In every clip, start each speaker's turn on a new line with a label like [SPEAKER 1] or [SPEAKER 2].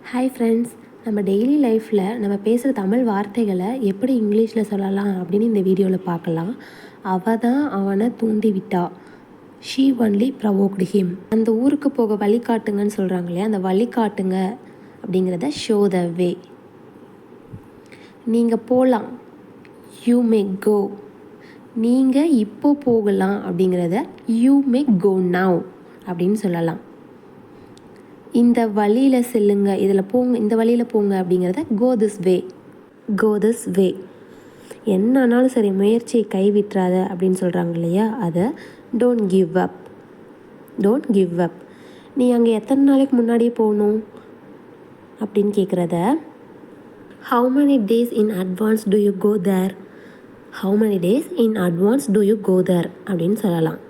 [SPEAKER 1] Hi friends, நம்ம daily லைஃப்பில் நம்ம பேசுகிற தமிழ் வார்த்தைகளை எப்படி இங்கிலீஷில் சொல்லலாம் அப்படின்னு இந்த வீடியோவில் பார்க்கலாம். அவள் தான் அவனை தூண்டி விட்டா. She only provoked him. அந்த ஊருக்கு போக வழிகாட்டுங்கன்னு சொல்கிறாங்க இல்லையா, அந்த வழிகாட்டுங்க அப்படிங்கிறத ஷோ த வே. நீங்கள் போகலாம், யூ மே கோ. நீங்கள் இப்போ போகலாம் அப்படிங்கிறத யூ மே கோ நவ் அப்படின்னு சொல்லலாம். இந்த வழியில் செல்லுங்க, இதில் போங்க, இந்த வழியில் போங்க அப்படிங்கிறத go this way. Go this way. என்னன்னாலும் சரி, முயற்சியை கைவிட்டுறாத அப்படின்னு சொல்கிறாங்க இல்லையா, அதை don't give up. Don't give up. நீ அங்கே எத்தனை நாளைக்கு முன்னாடியே போகணும் அப்படின்னு கேட்குறத how many days in advance do you go there. How many days in advance do you go there அப்படின்னு சொல்லலாம்.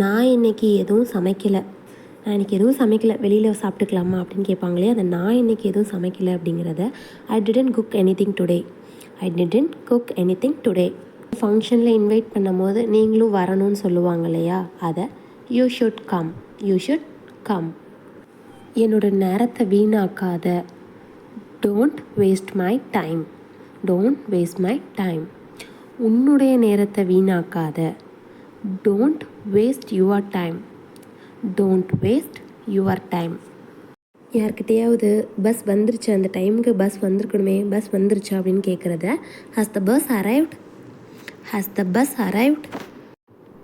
[SPEAKER 1] நான் இன்றைக்கி எதுவும் சமைக்கலை, நான் இன்றைக்கி எதுவும் சமைக்கலை, வெளியில் சாப்பிட்டுக்கலாமா அப்படின்னு கேட்பாங்களே, அதை நான் இன்றைக்கி எதுவும் சமைக்கலை அப்படிங்கிறத I didn't cook anything today. I didn't cook anything today. ஃபங்க்ஷனில் இன்வைட் பண்ணும்போது நீங்களும் வரணும்னு சொல்லுவாங்க இல்லையா, அதை you should come. You should come. என்னோட நேரத்தை வீணாக்காத. Don't waste my time. Don't waste my time. உன்னுடைய நேரத்தை வீணாக்காத. Don't waste your time. Don't waste your time. யார்கிட்டையாவது பஸ் வந்துருச்சு, அந்த டைமுக்கு பஸ் வந்திருக்கணுமே, பஸ் வந்துருச்சு அப்படின்னு கேட்குறத has the bus arrived. Has the bus arrived.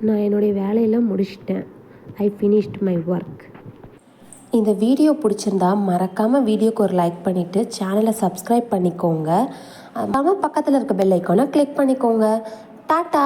[SPEAKER 1] நான் என்னுடைய வேலையெல்லாம் முடிச்சிட்டேன். I finished my work. இந்த வீடியோ பிடிச்சிருந்தா மறக்காமல் வீடியோக்கு ஒரு லைக் பண்ணிவிட்டு சேனலை சப்ஸ்கிரைப் பண்ணிக்கோங்க. பக்கத்தில் இருக்க பெல் ஐக்கானை கிளிக் பண்ணிக்கோங்க. டாட்டா.